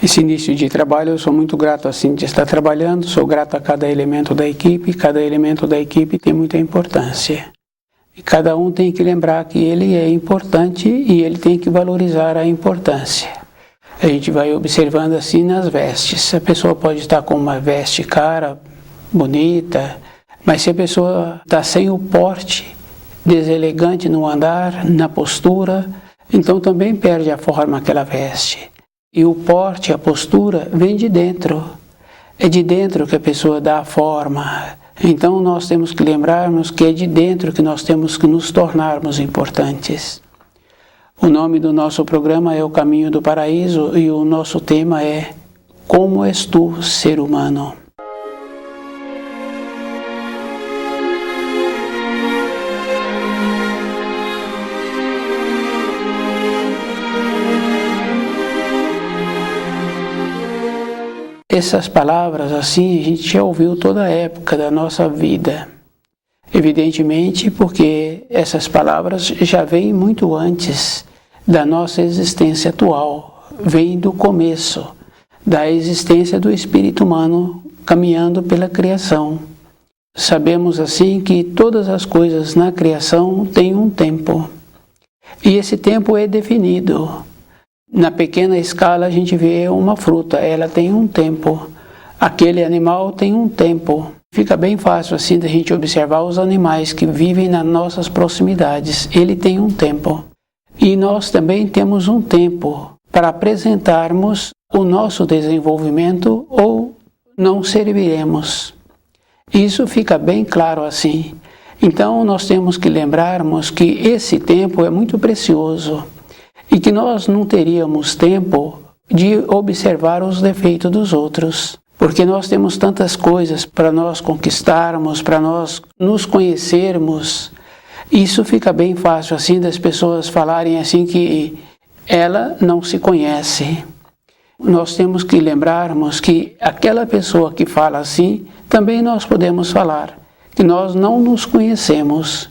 Esse início de trabalho, eu sou muito grato assim de estar trabalhando, sou grato a cada elemento da equipe tem muita importância. E cada um tem que lembrar que ele é importante e ele tem que valorizar a importância. A gente vai observando assim nas vestes. A pessoa pode estar com uma veste cara, bonita, mas se a pessoa está sem o porte, deselegante no andar, na postura, então também perde a forma que ela veste. E o porte, a postura, vem de dentro. É de dentro que a pessoa dá a forma. Então nós temos que lembrarmos que é de dentro que nós temos que nos tornarmos importantes. O nome do nosso programa é O Caminho do Paraíso e o nosso tema é Como és tu, ser humano? Essas palavras, assim, a gente já ouviu toda a época da nossa vida. Evidentemente, porque essas palavras já vêm muito antes da nossa existência atual, vêm do começo, da existência do espírito humano caminhando pela criação. Sabemos, assim, que todas as coisas na criação têm um tempo. E esse tempo é definido. Na pequena escala a gente vê uma fruta, ela tem um tempo. Aquele animal tem um tempo. Fica bem fácil assim da gente observar os animais que vivem nas nossas proximidades. Ele tem um tempo. E nós também temos um tempo para apresentarmos o nosso desenvolvimento ou não serviremos. Isso fica bem claro assim. Então nós temos que lembrarmos que esse tempo é muito precioso. E que nós não teríamos tempo de observar os defeitos dos outros, porque nós temos tantas coisas para nós conquistarmos, para nós nos conhecermos. Isso fica bem fácil assim das pessoas falarem assim que ela não se conhece. Nós temos que lembrarmos que aquela pessoa que fala assim, também nós podemos falar, que nós não nos conhecemos.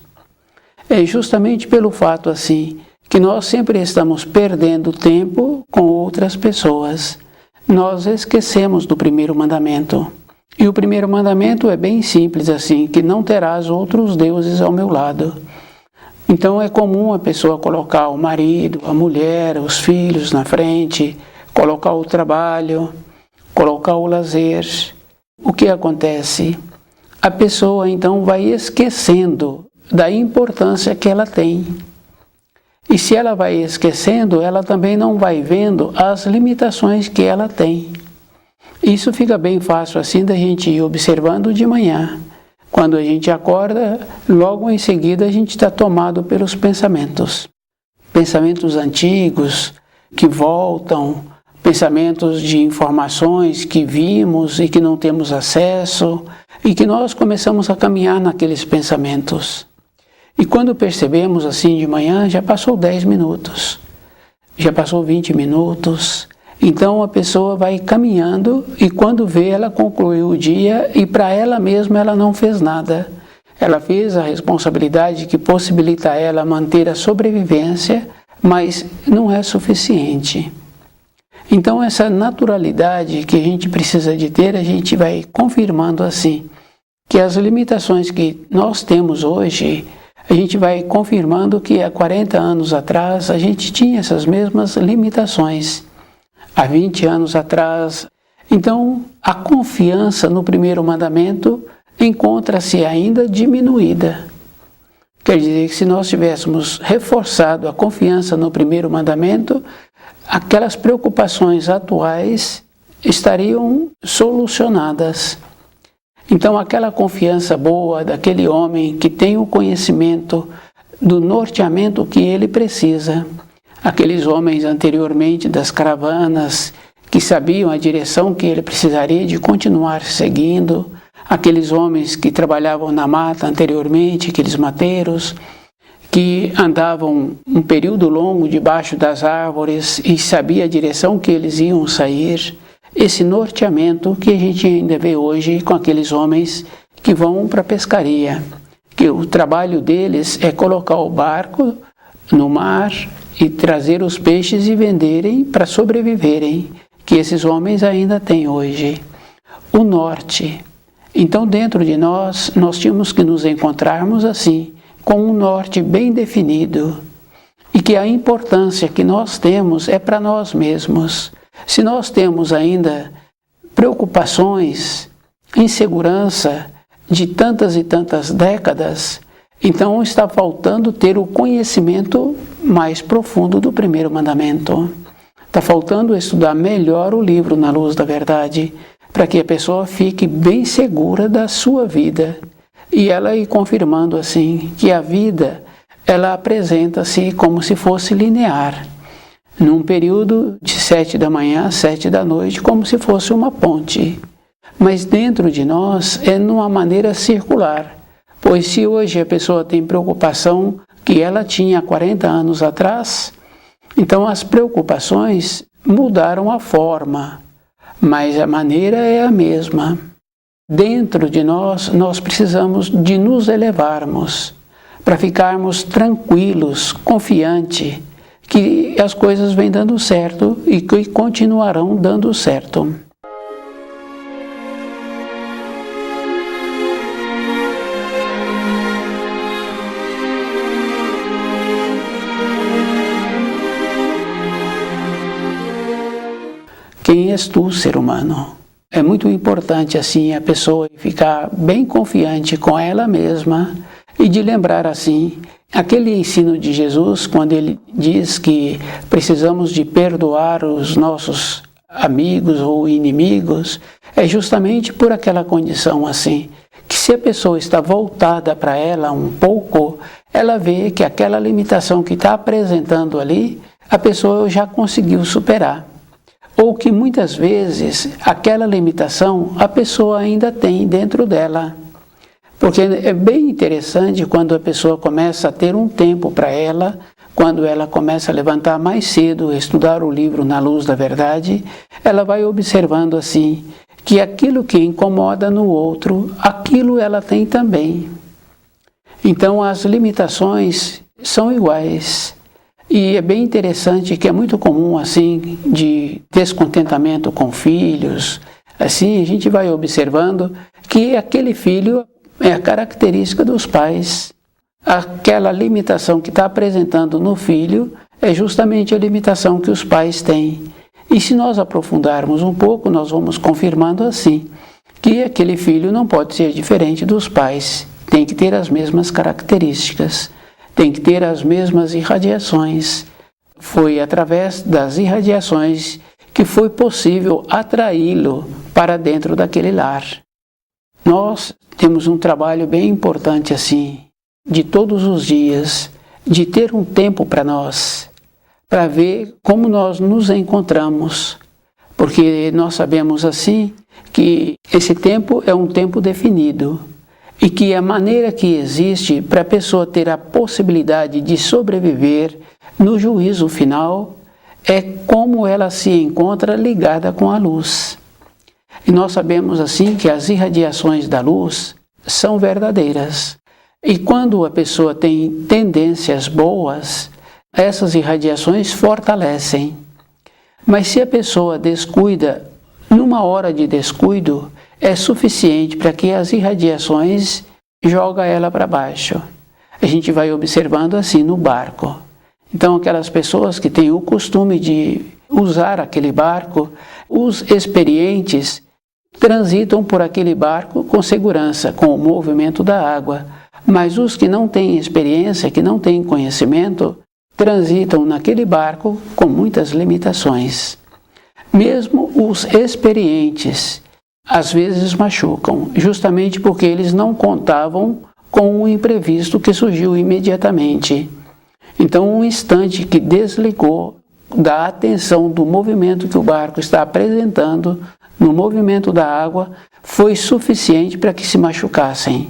É justamente pelo fato assim, que nós sempre estamos perdendo tempo com outras pessoas. Nós esquecemos do primeiro mandamento. E o primeiro mandamento é bem simples assim, que não terás outros deuses ao meu lado. Então é comum a pessoa colocar o marido, a mulher, os filhos na frente, colocar o trabalho, colocar o lazer. O que acontece? A pessoa então vai esquecendo da importância que ela tem. E se ela vai esquecendo, ela também não vai vendo as limitações que ela tem. Isso fica bem fácil assim da gente ir observando de manhã. Quando a gente acorda, logo em seguida a gente está tomado pelos pensamentos. Pensamentos antigos que voltam, pensamentos de informações que vimos e que não temos acesso, e que nós começamos a caminhar naqueles pensamentos. E quando percebemos assim de manhã, já passou 10 minutos, já passou 20 minutos. Então a pessoa vai caminhando e quando vê, ela concluiu o dia e para ela mesma ela não fez nada. Ela fez a responsabilidade que possibilita a ela manter a sobrevivência, mas não é suficiente. Então essa naturalidade que a gente precisa de ter, a gente vai confirmando assim, que as limitações que nós temos hoje, a gente vai confirmando que há 40 anos atrás a gente tinha essas mesmas limitações. Há 20 anos atrás. Então, a confiança no primeiro mandamento encontra-se ainda diminuída. Quer dizer que se nós tivéssemos reforçado a confiança no primeiro mandamento, aquelas preocupações atuais estariam solucionadas. Então aquela confiança boa daquele homem que tem o conhecimento do norteamento que ele precisa. Aqueles homens anteriormente das caravanas, que sabiam a direção que ele precisaria de continuar seguindo, aqueles homens que trabalhavam na mata anteriormente, aqueles mateiros, que andavam um período longo debaixo das árvores e sabia a direção que eles iam sair, esse norteamento que a gente ainda vê hoje com aqueles homens que vão para a pescaria, que o trabalho deles é colocar o barco no mar e trazer os peixes e venderem para sobreviverem, que esses homens ainda têm hoje. O norte. Então, dentro de nós tínhamos que nos encontrarmos assim, com um norte bem definido, e que a importância que nós temos é para nós mesmos. Se nós temos ainda preocupações, insegurança de tantas e tantas décadas, então está faltando ter o conhecimento mais profundo do primeiro mandamento. Está faltando estudar melhor o livro Na Luz da Verdade, para que a pessoa fique bem segura da sua vida. E ela ir confirmando assim que a vida, ela apresenta-se como se fosse linear, num período de 7 da manhã às 7 da noite, como se fosse uma ponte. Mas dentro de nós é numa maneira circular, pois se hoje a pessoa tem preocupação que ela tinha 40 anos atrás, então as preocupações mudaram a forma, mas a maneira é a mesma. Dentro de nós precisamos de nos elevarmos, para ficarmos tranquilos, confiantes, que as coisas vêm dando certo e que continuarão dando certo. Quem és tu, ser humano? É muito importante assim a pessoa ficar bem confiante com ela mesma e de lembrar assim aquele ensino de Jesus quando ele diz que precisamos de perdoar os nossos amigos ou inimigos, é justamente por aquela condição assim, que se a pessoa está voltada para ela um pouco, ela vê que aquela limitação que está apresentando ali, a pessoa já conseguiu superar. Ou que muitas vezes aquela limitação a pessoa ainda tem dentro dela. Porque é bem interessante quando a pessoa começa a ter um tempo para ela, quando ela começa a levantar mais cedo, estudar o livro Na Luz da Verdade, ela vai observando assim, que aquilo que incomoda no outro, aquilo ela tem também. Então as limitações são iguais. E é bem interessante que é muito comum, assim, de descontentamento com filhos. Assim, a gente vai observando que aquele filho é a característica dos pais. Aquela limitação que está apresentando no filho é justamente a limitação que os pais têm. E se nós aprofundarmos um pouco, nós vamos confirmando assim, que aquele filho não pode ser diferente dos pais. Tem que ter as mesmas características. Tem que ter as mesmas irradiações. Foi através das irradiações que foi possível atraí-lo para dentro daquele lar. Nós temos um trabalho bem importante assim, de todos os dias, de ter um tempo para nós, para ver como nós nos encontramos. Porque nós sabemos assim que esse tempo é um tempo definido. E que a maneira que existe para a pessoa ter a possibilidade de sobreviver no juízo final é como ela se encontra ligada com a luz. E nós sabemos assim que as irradiações da luz são verdadeiras. E quando a pessoa tem tendências boas, essas irradiações fortalecem. Mas se a pessoa descuida, numa hora de descuido, é suficiente para que as irradiações jogam ela para baixo. A gente vai observando assim no barco. Então aquelas pessoas que têm o costume de usar aquele barco, os experientes transitam por aquele barco com segurança, com o movimento da água. Mas os que não têm experiência, que não têm conhecimento, transitam naquele barco com muitas limitações. Mesmo os experientes às vezes machucam, justamente porque eles não contavam com um imprevisto que surgiu imediatamente. Então, um instante que desligou da atenção do movimento que o barco está apresentando no movimento da água foi suficiente para que se machucassem.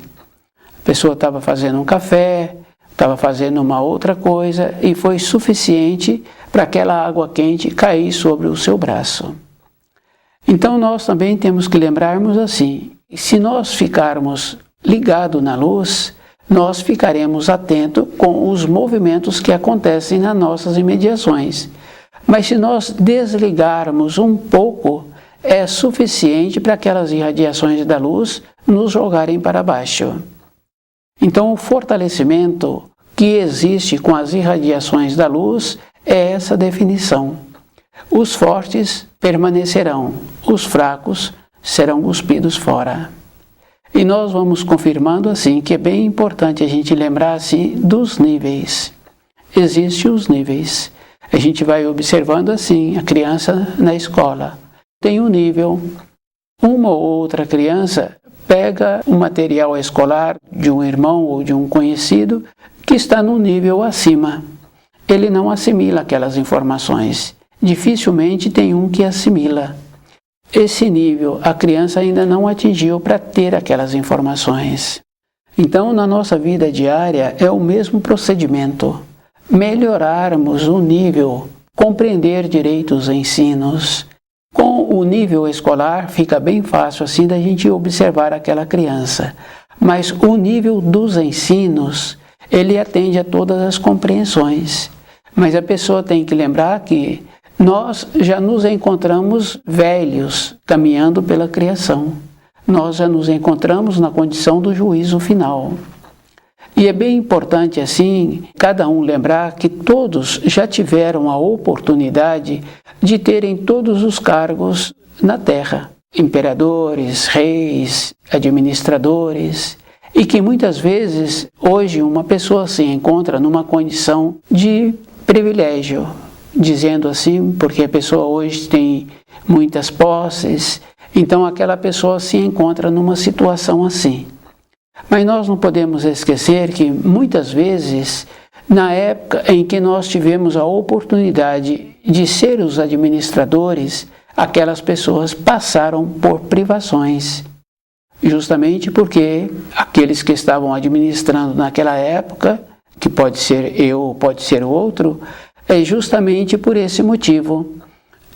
A pessoa estava fazendo um café, estava fazendo uma outra coisa e foi suficiente para aquela água quente cair sobre o seu braço. Então nós também temos que lembrarmos assim, se nós ficarmos ligados na luz, nós ficaremos atentos com os movimentos que acontecem nas nossas imediações. Mas se nós desligarmos um pouco, é suficiente para aquelas irradiações da luz nos jogarem para baixo. Então, o fortalecimento que existe com as irradiações da luz é essa definição. Os fortes permanecerão, os fracos serão cuspidos fora. E nós vamos confirmando assim que é bem importante a gente lembrar assim dos níveis. Existem os níveis. A gente vai observando assim a criança na escola. Tem um nível, uma ou outra criança pega o material escolar de um irmão ou de um conhecido que está no nível acima. Ele não assimila aquelas informações. Dificilmente tem um que assimila. Esse nível a criança ainda não atingiu para ter aquelas informações. Então, na nossa vida diária é o mesmo procedimento. Melhorarmos o nível, compreender direito os ensinos. Com o nível escolar fica bem fácil assim da gente observar aquela criança. Mas o nível dos ensinos, ele atende a todas as compreensões. Mas a pessoa tem que lembrar que nós já nos encontramos velhos, caminhando pela criação. Nós já nos encontramos na condição do juízo final. E é bem importante, assim, cada um lembrar que todos já tiveram a oportunidade de terem todos os cargos na Terra. Imperadores, reis, administradores. E que muitas vezes, hoje, uma pessoa se encontra numa condição de privilégio. Dizendo assim, porque a pessoa hoje tem muitas posses, então aquela pessoa se encontra numa situação assim. Mas nós não podemos esquecer que muitas vezes, na época em que nós tivemos a oportunidade de ser os administradores, aquelas pessoas passaram por privações. Justamente porque aqueles que estavam administrando naquela época, que pode ser eu ou pode ser o outro, é justamente por esse motivo.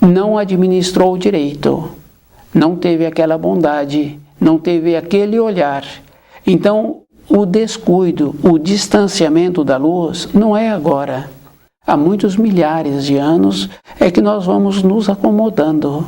Não administrou direito, não teve aquela bondade, não teve aquele olhar. Então, o descuido, o distanciamento da luz não é agora. Há muitos milhares de anos é que nós vamos nos acomodando.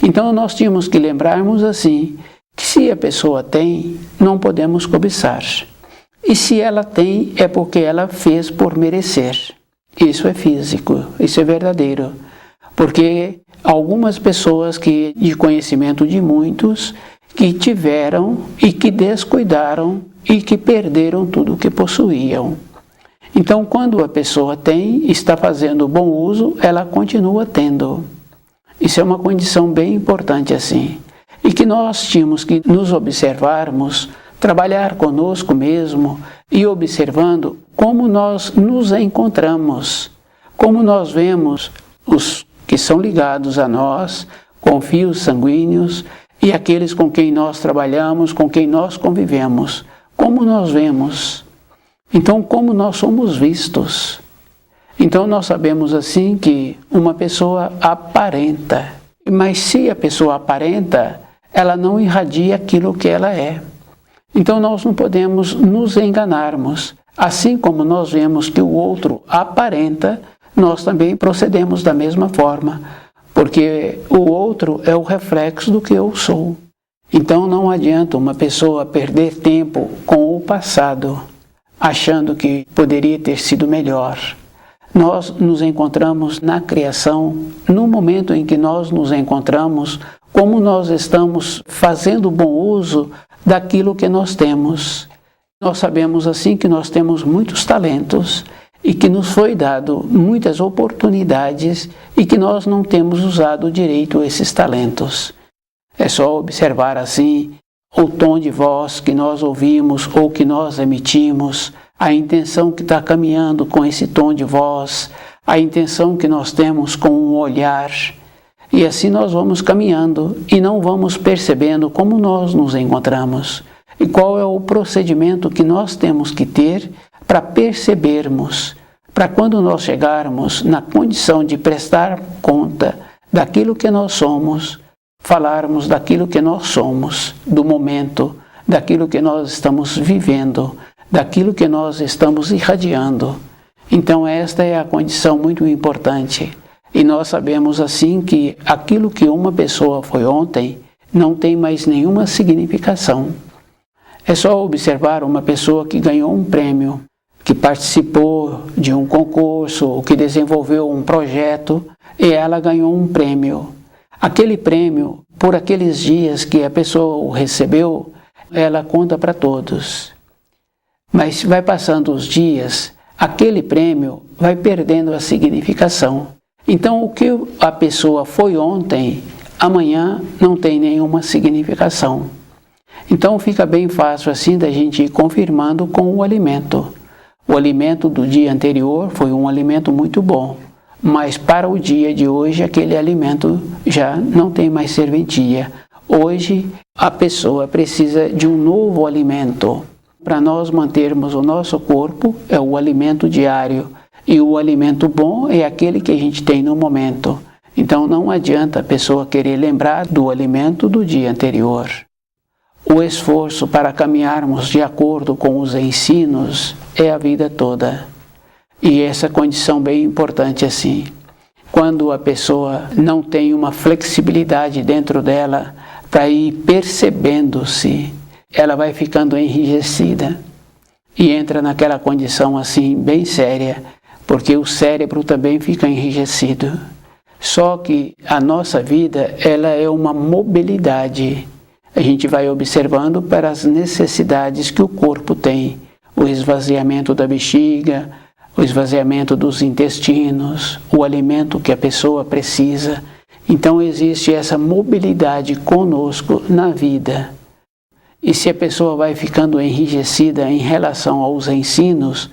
Então nós tínhamos que lembrarmos assim, que se a pessoa tem, não podemos cobiçar. E se ela tem, é porque ela fez por merecer. Isso é físico, isso é verdadeiro. Porque algumas pessoas que, de conhecimento de muitos, que tiveram e que descuidaram e que perderam tudo o que possuíam. Então quando a pessoa tem, está fazendo bom uso, ela continua tendo. Isso é uma condição bem importante assim. E que nós tínhamos que nos observarmos, trabalhar conosco mesmo e observando como nós nos encontramos, como nós vemos os que são ligados a nós, com fios sanguíneos, e aqueles com quem nós trabalhamos, com quem nós convivemos, como nós vemos. Então, como nós somos vistos. Então nós sabemos assim que uma pessoa aparenta, mas se a pessoa aparenta, ela não irradia aquilo que ela é. Então nós não podemos nos enganarmos. Assim como nós vemos que o outro aparenta, nós também procedemos da mesma forma, porque o outro é o reflexo do que eu sou. Então não adianta uma pessoa perder tempo com o passado, achando que poderia ter sido melhor. Nós nos encontramos na criação, no momento em que nós nos encontramos, como nós estamos fazendo bom uso daquilo que nós temos. Nós sabemos assim que nós temos muitos talentos e que nos foi dado muitas oportunidades e que nós não temos usado direito esses talentos. É só observar assim o tom de voz que nós ouvimos ou que nós emitimos, a intenção que está caminhando com esse tom de voz, a intenção que nós temos com um olhar. E assim nós vamos caminhando e não vamos percebendo como nós nos encontramos e qual é o procedimento que nós temos que ter para percebermos, para quando nós chegarmos na condição de prestar conta daquilo que nós somos, falarmos daquilo que nós somos, do momento, daquilo que nós estamos vivendo, daquilo que nós estamos irradiando. Então esta é a condição muito importante. E nós sabemos assim que aquilo que uma pessoa foi ontem não tem mais nenhuma significação. É só observar uma pessoa que ganhou um prêmio, que participou de um concurso, ou que desenvolveu um projeto, e ela ganhou um prêmio. Aquele prêmio, por aqueles dias que a pessoa o recebeu, ela conta para todos. Mas vai passando os dias, aquele prêmio vai perdendo a significação. Então, o que a pessoa foi ontem, amanhã não tem nenhuma significação. Então, fica bem fácil assim da gente ir confirmando com o alimento. O alimento do dia anterior foi um alimento muito bom, mas para o dia de hoje, aquele alimento já não tem mais serventia. Hoje, a pessoa precisa de um novo alimento. Para nós mantermos o nosso corpo, é o alimento diário. E o alimento bom é aquele que a gente tem no momento. Então não adianta a pessoa querer lembrar do alimento do dia anterior. O esforço para caminharmos de acordo com os ensinos é a vida toda. E essa condição bem importante assim. Quando a pessoa não tem uma flexibilidade dentro dela para ir percebendo-se, ela vai ficando enrijecida e entra naquela condição assim bem séria, porque o cérebro também fica enrijecido. Só que a nossa vida, ela é uma mobilidade. A gente vai observando para as necessidades que o corpo tem. O esvaziamento da bexiga, o esvaziamento dos intestinos, o alimento que a pessoa precisa. Então existe essa mobilidade conosco na vida. E se a pessoa vai ficando enrijecida em relação aos ensinos,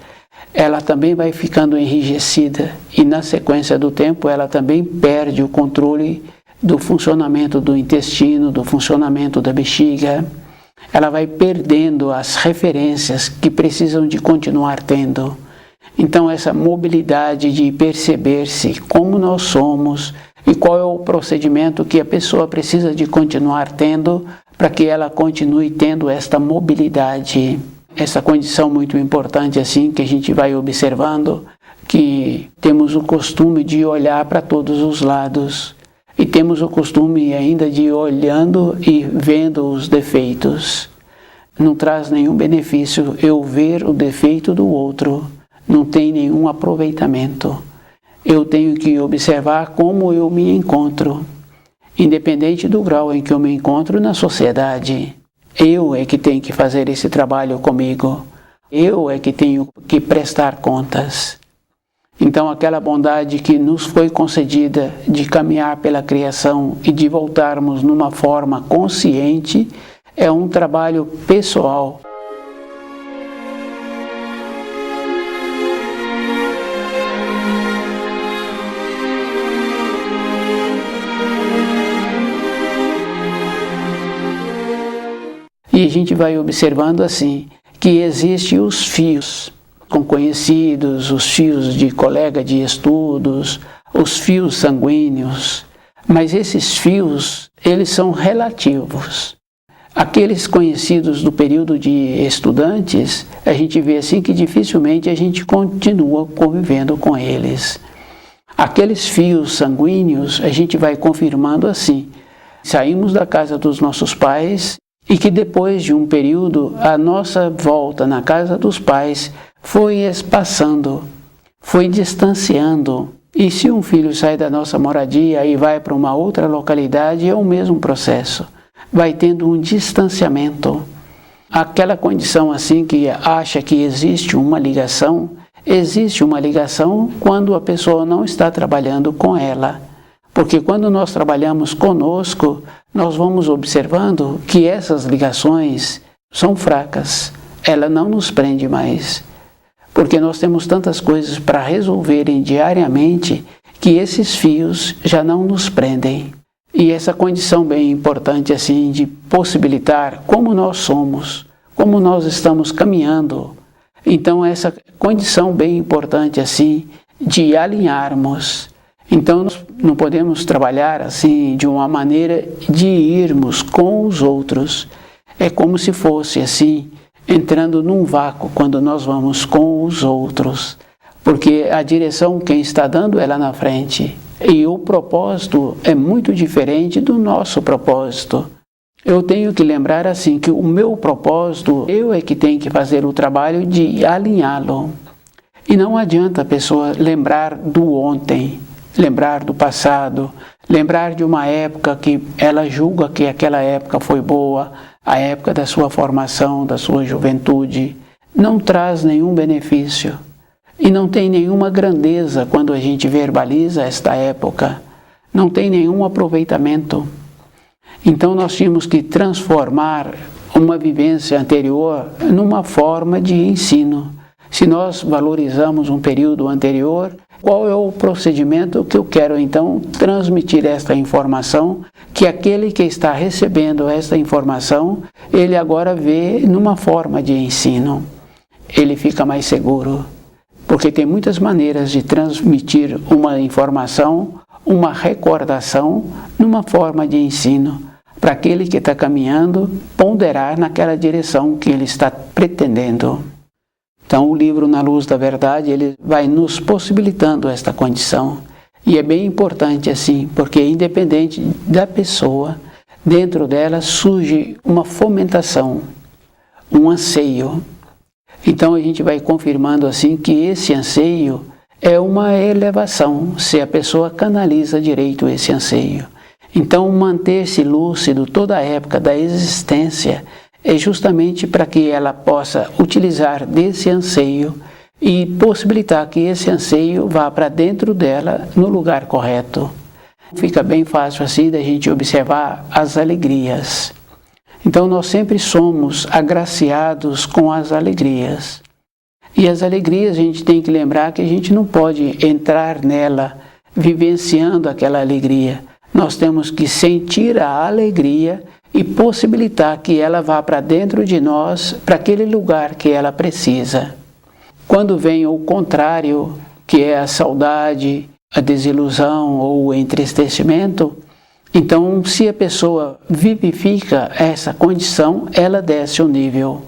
ela também vai ficando enrijecida e na sequência do tempo ela também perde o controle do funcionamento do intestino, do funcionamento da bexiga. Ela vai perdendo as referências que precisam de continuar tendo. Então essa mobilidade de perceber-se como nós somos e qual é o procedimento que a pessoa precisa de continuar tendo para que ela continue tendo esta mobilidade. Essa condição muito importante assim que a gente vai observando, que temos o costume de olhar para todos os lados e temos o costume ainda de ir olhando e vendo os defeitos. Não traz nenhum benefício eu ver o defeito do outro, não tem nenhum aproveitamento. Eu tenho que observar como eu me encontro, independente do grau em que eu me encontro na sociedade. Eu é que tenho que fazer esse trabalho comigo. Eu é que tenho que prestar contas. Então aquela bondade que nos foi concedida de caminhar pela criação e de voltarmos numa forma consciente é um trabalho pessoal. E a gente vai observando assim, que existem os fios com conhecidos, os fios de colega de estudos, os fios sanguíneos, mas esses fios, eles são relativos. Aqueles conhecidos do período de estudantes, a gente vê assim que dificilmente a gente continua convivendo com eles. Aqueles fios sanguíneos, a gente vai confirmando assim, saímos da casa dos nossos pais, e que depois de um período, a nossa volta na casa dos pais foi espaçando, foi distanciando. E se um filho sai da nossa moradia e vai para uma outra localidade, é o mesmo processo. Vai tendo um distanciamento. aquela condição assim que acha que existe uma ligação quando a pessoa não está trabalhando com ela. Porque quando nós trabalhamos conosco, nós vamos observando que essas ligações são fracas, ela não nos prende mais. Porque nós temos tantas coisas para resolverem diariamente que esses fios já não nos prendem. E essa condição bem importante assim de possibilitar como nós somos, como nós estamos caminhando. Então essa condição bem importante assim de alinharmos. Então nós não podemos trabalhar assim de uma maneira de irmos com os outros. É como se fosse assim, entrando num vácuo quando nós vamos com os outros. Porque a direção quem está dando é lá na frente. E o propósito é muito diferente do nosso propósito. Eu tenho que lembrar assim que o meu propósito, eu é que tenho que fazer o trabalho de alinhá-lo. E não adianta a pessoa lembrar do ontem, lembrar do passado, lembrar de uma época que ela julga que aquela época foi boa, a época da sua formação, da sua juventude. Não traz nenhum benefício. E não tem nenhuma grandeza quando a gente verbaliza esta época. Não tem nenhum aproveitamento. Então nós tínhamos que transformar uma vivência anterior numa forma de ensino. Se nós valorizamos um período anterior, qual é o procedimento que eu quero então transmitir esta informação, que aquele que está recebendo esta informação, ele agora vê numa forma de ensino. Ele fica mais seguro. Porque tem muitas maneiras de transmitir uma informação, uma recordação, numa forma de ensino, para aquele que está caminhando ponderar naquela direção que ele está pretendendo. Então o livro Na Luz da Verdade, ele vai nos possibilitando esta condição. E é bem importante assim, porque independente da pessoa, dentro dela surge uma fomentação, um anseio. Então a gente vai confirmando assim que esse anseio é uma elevação, se a pessoa canaliza direito esse anseio. Então manter-se lúcido toda a época da existência é justamente para que ela possa utilizar desse anseio e possibilitar que esse anseio vá para dentro dela no lugar correto. Fica bem fácil assim da gente observar as alegrias. Então nós sempre somos agraciados com as alegrias. E as alegrias a gente tem que lembrar que a gente não pode entrar nela vivenciando aquela alegria. Nós temos que sentir a alegria e possibilitar que ela vá para dentro de nós, para aquele lugar que ela precisa. Quando vem o contrário, que é a saudade, a desilusão ou o entristecimento, então, se a pessoa vivifica essa condição, ela desce o nível.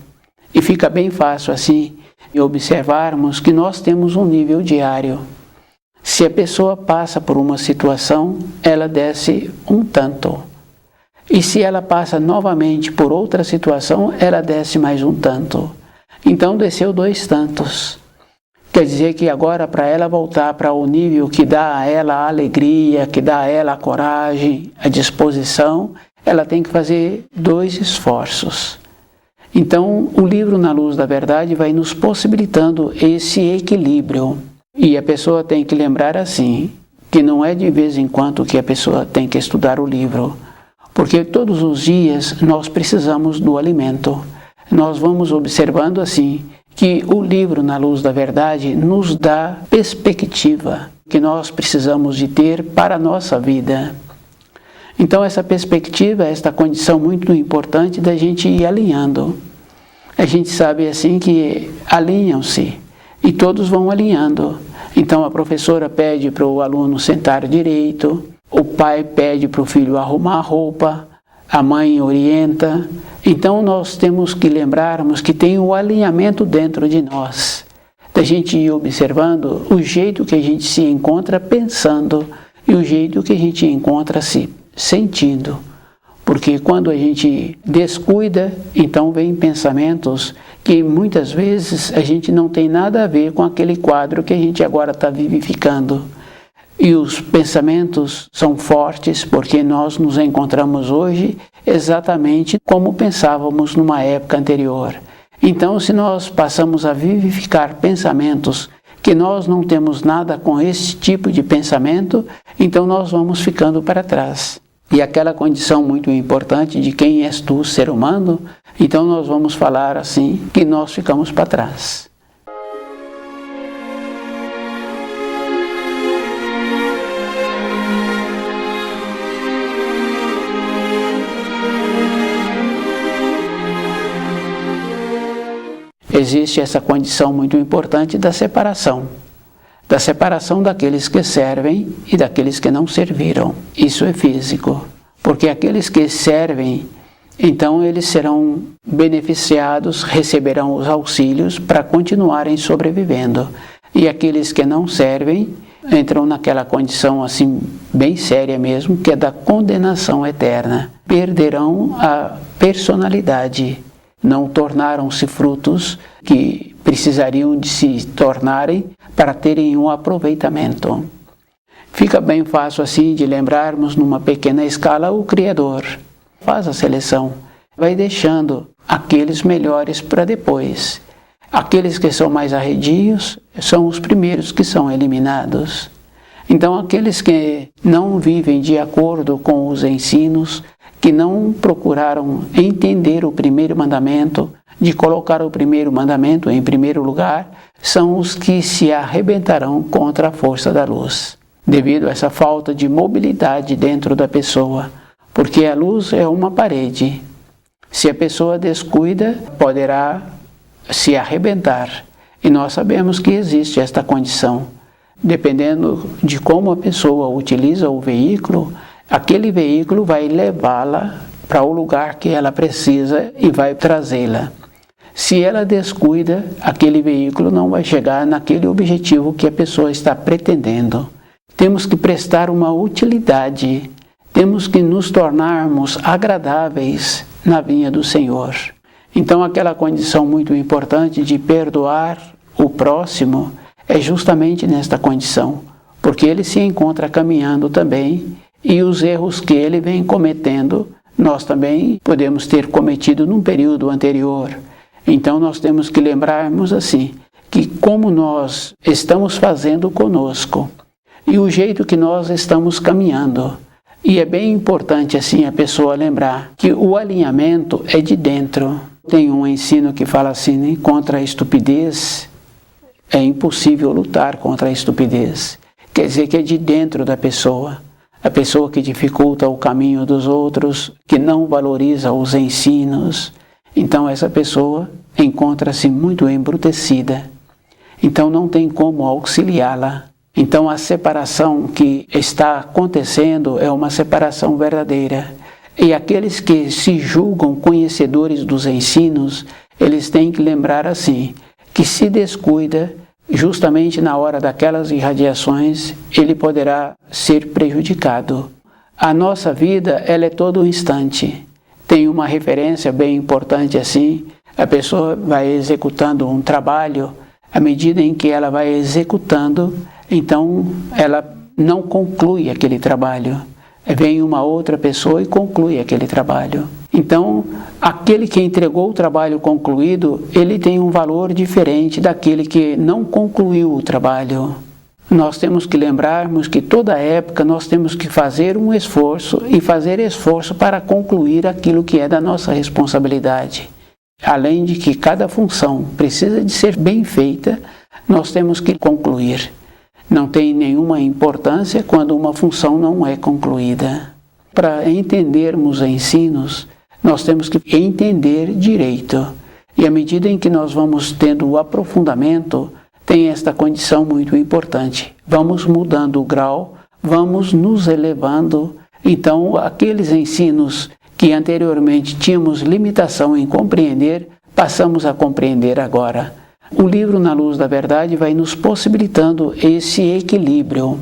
E fica bem fácil assim observarmos que nós temos um nível diário. Se a pessoa passa por uma situação, ela desce um tanto. E se ela passa novamente por outra situação, ela desce mais um tanto. Então, desceu 2 tantos. Quer dizer que agora, para ela voltar para o nível que dá a ela a alegria, que dá a ela a coragem, a disposição, ela tem que fazer 2 esforços. Então, o livro Na Luz da Verdade vai nos possibilitando esse equilíbrio. E a pessoa tem que lembrar assim, que não é de vez em quando que a pessoa tem que estudar o livro, porque todos os dias nós precisamos do alimento. Nós vamos observando assim, que o livro Na Luz da Verdade nos dá perspectiva que nós precisamos de ter para a nossa vida. Então essa perspectiva, esta condição muito importante da gente ir alinhando. A gente sabe assim que alinham-se e todos vão alinhando. Então a professora pede para o aluno sentar direito, o pai pede para o filho arrumar a roupa, a mãe orienta. Então nós temos que lembrarmos que tem um alinhamento dentro de nós, da gente ir observando o jeito que a gente se encontra pensando e o jeito que a gente encontra se sentindo. Porque quando a gente descuida, então vem pensamentos que muitas vezes a gente não tem nada a ver com aquele quadro que a gente agora está vivificando. E os pensamentos são fortes porque nós nos encontramos hoje exatamente como pensávamos numa época anterior. Então, se nós passamos a vivificar pensamentos que nós não temos nada com esse tipo de pensamento, então nós vamos ficando para trás. E aquela condição muito importante de quem és tu, ser humano, então nós vamos falar assim, que nós ficamos para trás. Existe essa condição muito importante da separação daqueles que servem e daqueles que não serviram. Isso é físico, porque aqueles que servem, então eles serão beneficiados, receberão os auxílios para continuarem sobrevivendo. E aqueles que não servem entram naquela condição assim bem séria mesmo, que é da condenação eterna. Perderão a personalidade. Não tornaram-se frutos que precisariam de se tornarem para terem um aproveitamento. Fica bem fácil assim de lembrarmos numa pequena escala o Criador. Faz a seleção, vai deixando aqueles melhores para depois. Aqueles que são mais arredios são os primeiros que são eliminados. Então aqueles que não vivem de acordo com os ensinos, que não procuraram entender o primeiro mandamento, de colocar o primeiro mandamento em primeiro lugar, são os que se arrebentarão contra a força da luz, devido a essa falta de mobilidade dentro da pessoa, porque a luz é uma parede. Se a pessoa descuida, poderá se arrebentar, e nós sabemos que existe esta condição. Dependendo de como a pessoa utiliza o veículo, aquele veículo vai levá-la para o lugar que ela precisa e vai trazê-la. Se ela descuida, aquele veículo não vai chegar naquele objetivo que a pessoa está pretendendo. Temos que prestar uma utilidade, temos que nos tornarmos agradáveis na vinha do Senhor. Então aquela condição muito importante de perdoar o próximo é justamente nesta condição, porque ele se encontra caminhando também e os erros que ele vem cometendo, nós também podemos ter cometido num período anterior. Então nós temos que lembrarmos assim, que como nós estamos fazendo conosco e o jeito que nós estamos caminhando. E é bem importante assim a pessoa lembrar que o alinhamento é de dentro. Tem um ensino que fala assim, né? Contra a estupidez é impossível lutar contra a estupidez. Quer dizer que é de dentro da pessoa. A pessoa que dificulta o caminho dos outros, que não valoriza os ensinos, então essa pessoa encontra-se muito embrutecida. Então não tem como auxiliá-la. Então a separação que está acontecendo é uma separação verdadeira. E aqueles que se julgam conhecedores dos ensinos, eles têm que lembrar assim, que se descuida, justamente na hora daquelas irradiações, ele poderá ser prejudicado. A nossa vida, ela é todo um instante. Tem uma referência bem importante assim, a pessoa vai executando um trabalho, à medida em que ela vai executando, então ela não conclui aquele trabalho. Vem uma outra pessoa e conclui aquele trabalho. Então, aquele que entregou o trabalho concluído, ele tem um valor diferente daquele que não concluiu o trabalho. Nós temos que lembrarmos que toda época nós temos que fazer um esforço e fazer esforço para concluir aquilo que é da nossa responsabilidade. Além de que cada função precisa de ser bem feita, nós temos que concluir. Não tem nenhuma importância quando uma função não é concluída. Para entendermos ensinos, nós temos que entender direito. E à medida em que nós vamos tendo o aprofundamento, tem esta condição muito importante. Vamos mudando o grau, vamos nos elevando. Então, aqueles ensinos que anteriormente tínhamos limitação em compreender, passamos a compreender agora. O livro Na Luz da Verdade vai nos possibilitando esse equilíbrio.